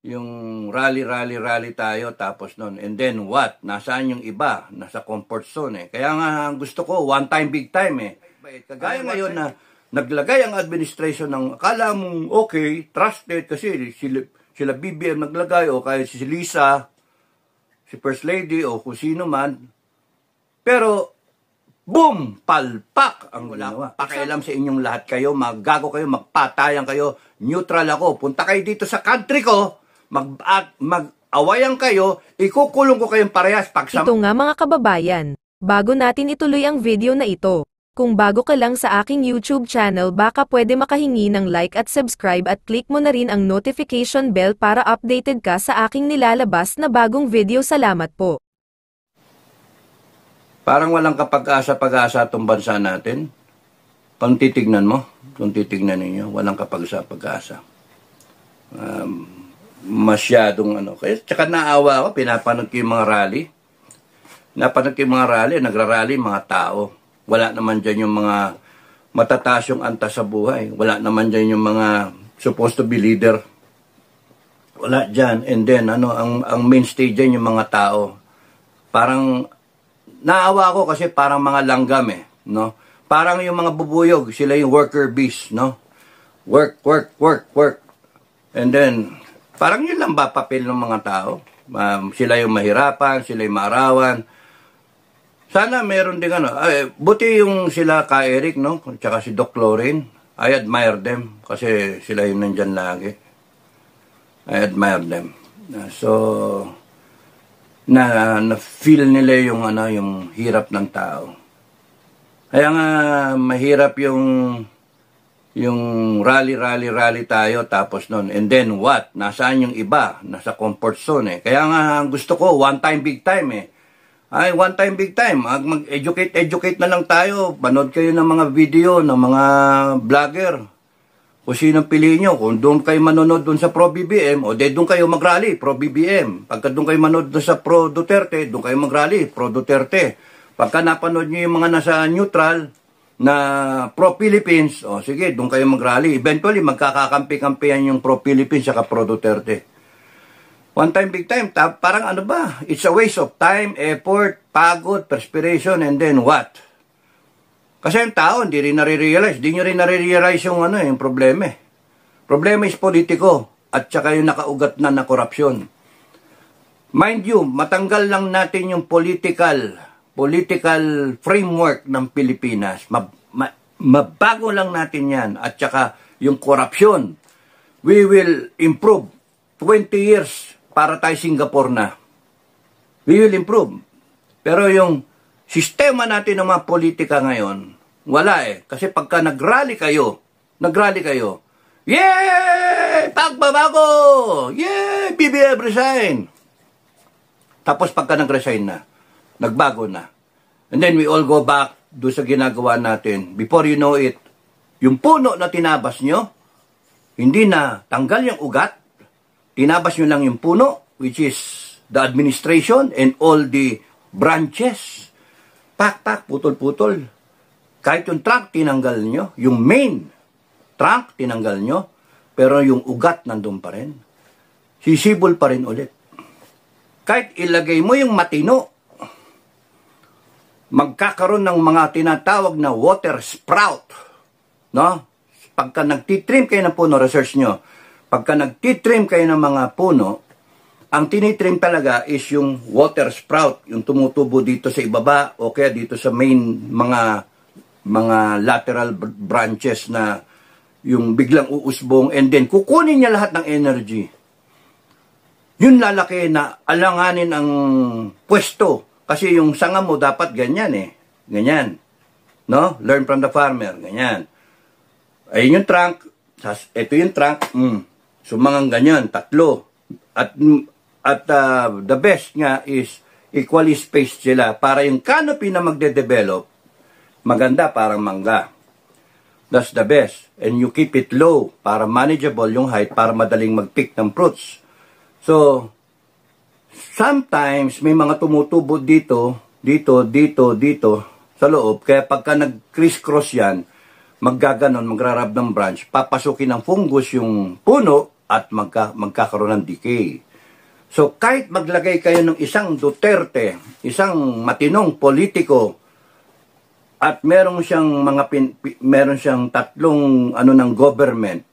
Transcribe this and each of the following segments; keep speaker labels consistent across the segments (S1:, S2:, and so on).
S1: yung rally tayo tapos nun. And then what? Nasaan yung iba? Nasa comfort zone eh. Kaya nga gusto ko, one time, big time eh. Kagaya ngayon na naglagay ang administration ng akala mong okay, trusted kasi sila BBM naglagay o kaya si Lisa, si First Lady o kung sino man. Pero boom! Palpak ang ginawa. Pakialam sa inyong lahat kayo, maggago kayo, magpatayan kayo, neutral ako. Punta kayo dito sa country ko, mag-awayan kayo, ikukulong ko kayong parehas.
S2: Ito nga mga kababayan, bago natin ituloy ang video na ito, kung bago ka lang sa aking YouTube channel baka pwede makahingi ng like at subscribe at click mo na rin ang notification bell para updated ka sa aking nilalabas na bagong video. Salamat po.
S1: Parang walang kapag-asa itong bansa natin. Kung titignan mo, kung titignan ninyo, walang kapag-asa. Masyadong ano. Kaya tsaka naawa ako, pinapanood ko yung mga rally. Nagrarally mga tao. Wala naman dyan yung mga matataas yung antas sa buhay. Wala naman dyan yung mga supposed to be leader. Wala dyan. And then, ang main stage dyan yung mga tao. Parang, naawa ako kasi parang mga langgam eh. No? Parang yung mga bubuyog, sila yung worker bees. No? Work. And then, parang yun lang ba papel ng mga tao? Sila yung mahirapan, sila yung maarawan. Sana meron din buti yung sila ka Eric, no? Tsaka si Doc Lorraine. I admire them kasi sila yung nandyan lagi. I admire them. So, na-feel nila yung, yung hirap ng tao. Kaya nga, mahirap yung rally tayo tapos nun. And then what? Nasaan yung iba? Nasa comfort zone eh. Kaya nga, gusto ko, one time, big time eh. One time, big time. Mag-educate na lang tayo. Panood kayo ng mga video, ng mga vlogger. Kung sinong piliin nyo. Kung doon kayo manonood doon sa pro-BBM, o doon kayo mag-rally, pro-BBM. Pagka doon kayo manood doon sa pro-Duterte, doon kayo mag-rally, pro-Duterte. Pagka napanood nyo yung mga nasa neutral na pro-Philippines, o sige, doon kayo mag-rally. Eventually, magkakakampi-kampihan yung pro-Philippines saka pro-Duterte. One time, big time. Parang it's a waste of time, effort, pagod, perspiration, and then what? Kasi yung tao, hindi rin nare-realize. Hindi nyo rin nare-realize yung yung problema eh. Problema is politiko at saka yung nakaugat na korupsyon. Mind you, matanggal lang natin yung political framework ng Pilipinas. Mabago lang natin yan. At saka yung korupsyon. We will improve 20 years para tayo Singapore na. We will improve. Pero yung sistema natin ng mga politika ngayon, wala eh. Kasi pagka nag-rally kayo, yay! Pagbabago! Yay! BBM resign! Tapos pagka nag-resign na, nagbago na. And then we all go back do sa ginagawa natin. Before you know it, yung puno na tinabas nyo, hindi na tanggal yung ugat, tinabas nyo lang yung puno, which is the administration and all the branches. Pak, putol-putol. Kahit yung trunk, tinanggal nyo. Yung main trunk, tinanggal nyo. Pero yung ugat, nandun pa rin. Sisibol pa rin ulit. Kahit ilagay mo yung matino, magkakaroon ng mga tinatawag na water sprout. No? Pagka nagtitrim kayo ng puno, research nyo, pagka nagtitrim kayo ng mga puno, ang tinitrim talaga is yung water sprout, yung tumutubo dito sa ibaba o kaya dito sa main mga lateral branches na yung biglang uusbong and then kukunin niya lahat ng energy. Yun lalaki na alanganin ang pwesto. Kasi yung sanga mo dapat ganyan eh. Ganyan. No? Learn from the farmer. Ganyan. Ayun yung trunk. Ito yung trunk. Sumangang ganyan, tatlo. At the best nga is equally spaced sila para yung canopy na magde-develop, maganda parang mangga. That's the best. And you keep it low para manageable yung height para madaling mag-pick ng fruits. So, sometimes may mga tumutubo dito sa loob. Kaya pagka nag-criss-cross yan, maggaganon, magrarab ng branch, papasukin ng fungus yung puno, at magkakaroon ng decay. So kahit maglagay kayo ng isang Duterte, isang matinong politiko, at meron siyang tatlong ng government,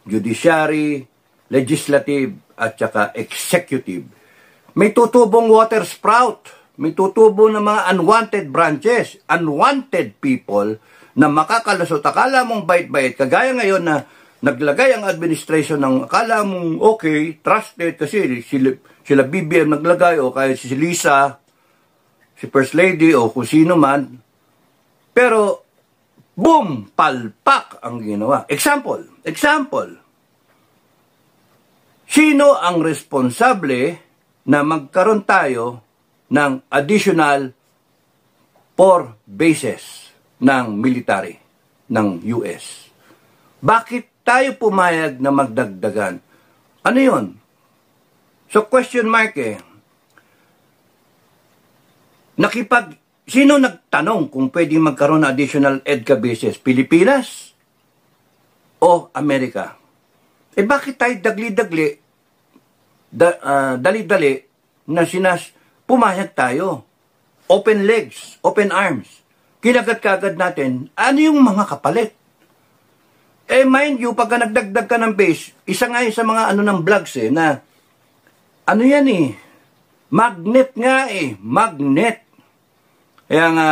S1: judiciary, legislative, at saka executive, may tutubong water sprout, may tutubo ng mga unwanted branches, unwanted people na makakalusot. Akala mong bait-bait, kagaya ngayon na naglagay ang administration ng akala mong okay, trusted, kasi sila BBM naglagay, o kaya si Lisa, si First Lady, o kung sino man. Pero, boom, palpak ang ginawa. Example, sino ang responsable na magkaroon tayo ng additional 4 bases ng military ng US? Bakit tayo pumayag na magdagdagan? Ano yun? So, question mark Sino nagtanong kung pwedeng magkaroon ng additional EDCA bases? Pilipinas o Amerika? Bakit tayo dali-dali na pumayag tayo? Open legs, open arms. Kinagat-kagad natin, ano yung mga kapalit? Mind you, pagka nagdagdag ka ng base, isa nga sa mga ng vlogs na, magnet nga magnet. Kaya nga,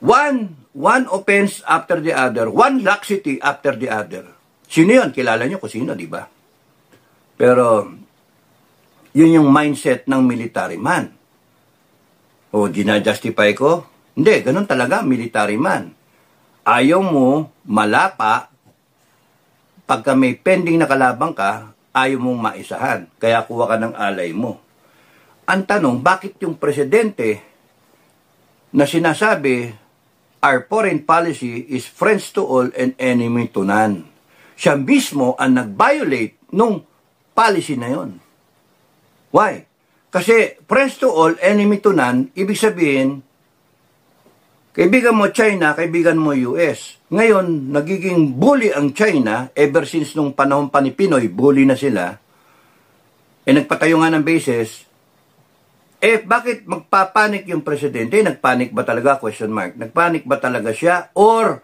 S1: one offense after the other, one laxity after the other. Sino yun? Kilala nyo kung sino, di ba? Pero, yun yung mindset ng military man. O, ginajustify ko? Hindi, ganun talaga, military man. Ayaw mo malapa, pagka may pending na kalabang ka, ayaw mong maisahan. Kaya kuha ka ng alay mo. Ang tanong, bakit yung presidente na sinasabi, our foreign policy is friends to all and enemy to none? Siya mismo ang nag-violate nung policy na yon. Why? Kasi friends to all, enemy to none, ibig sabihin, kaibigan mo China, kaibigan mo US. Ngayon, nagiging bully ang China, ever since nung panahon pa ni Pinoy, bully na sila. Nagpatayo nga ng bases. Bakit magpapanik yung presidente? Nagpanik ba talaga? Question mark. Nagpanik ba talaga siya? Or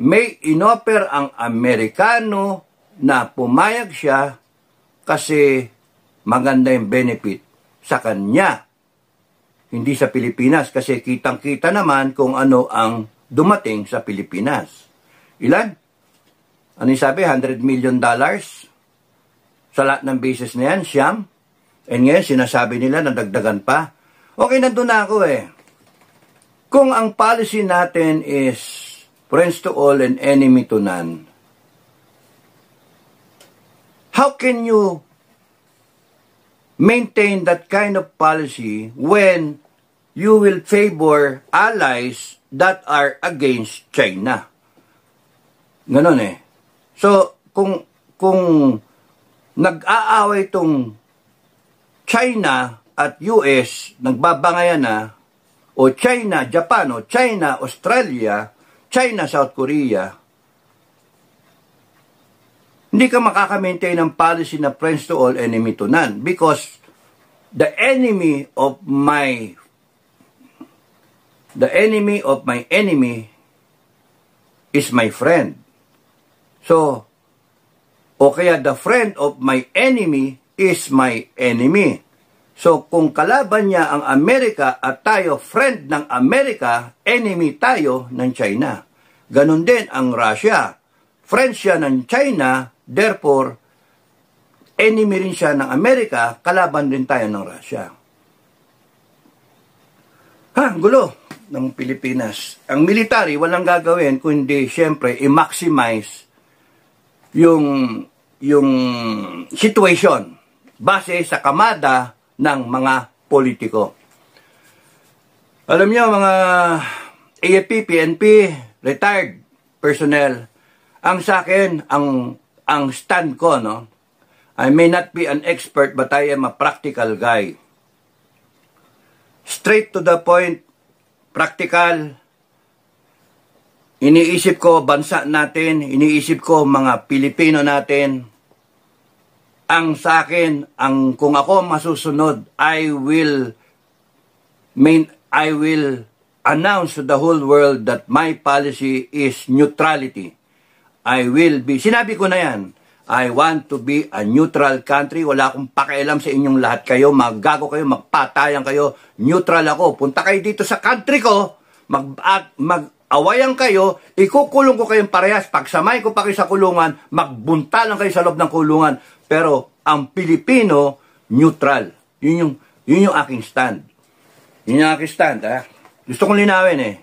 S1: may inoffer ang Amerikano na pumayag siya kasi maganda yung benefit sa kanya, hindi sa Pilipinas, kasi kitang-kita naman kung ano ang dumating sa Pilipinas. Ilan? Ano yung sabi? $100 million sa lahat ng bases na yan, siyam. And ngayon, sinasabi nila na dagdagan pa. Okay, nandun na ako Kung ang policy natin is friends to all and enemy to none, how can you maintain that kind of policy when you will favor allies that are against China? Ganon So, kung nag-aaway itong China at US, nagbabangayan na, o China, Japan, o China, Australia, China, South Korea, hindi ka makaka-maintain ng policy na friends to all, enemy to none, because the enemy of my enemy is my friend. So, o kaya the friend of my enemy is my enemy. So, kung kalaban niya ang Amerika at tayo friend ng Amerika, enemy tayo ng China. Ganon din ang Russia. Friend siya ng China, therefore, enemy rin siya ng Amerika, kalaban din tayo ng Russia. Gulo ng Pilipinas. Ang military, walang gagawin kundi, siyempre, i-maximize yung situation base sa kamada ng mga politiko. Alam niyo, mga AFP, PNP, retired personnel, ang sa akin, ang stand ko, I may not be an expert but I am a practical guy. Straight to the point, practical, iniisip ko bansa natin, iniisip ko mga Pilipino natin. Ang sa akin, kung ako masusunod, I will announce to the whole world that my policy is neutrality. Sinabi ko na yan, I want to be a neutral country. Wala akong pakialam sa inyong lahat kayo. Maggago kayo, magpatayan kayo. Neutral ako. Punta kayo dito sa country ko. Mag-awayan kayo. Ikukulong ko kayong parehas. Pagsamay ko pa kayo sa kulungan, magbuntalan kayo sa loob ng kulungan. Pero ang Pilipino, neutral. Yun yung aking stand. Yun yung aking stand. Gusto kong linawin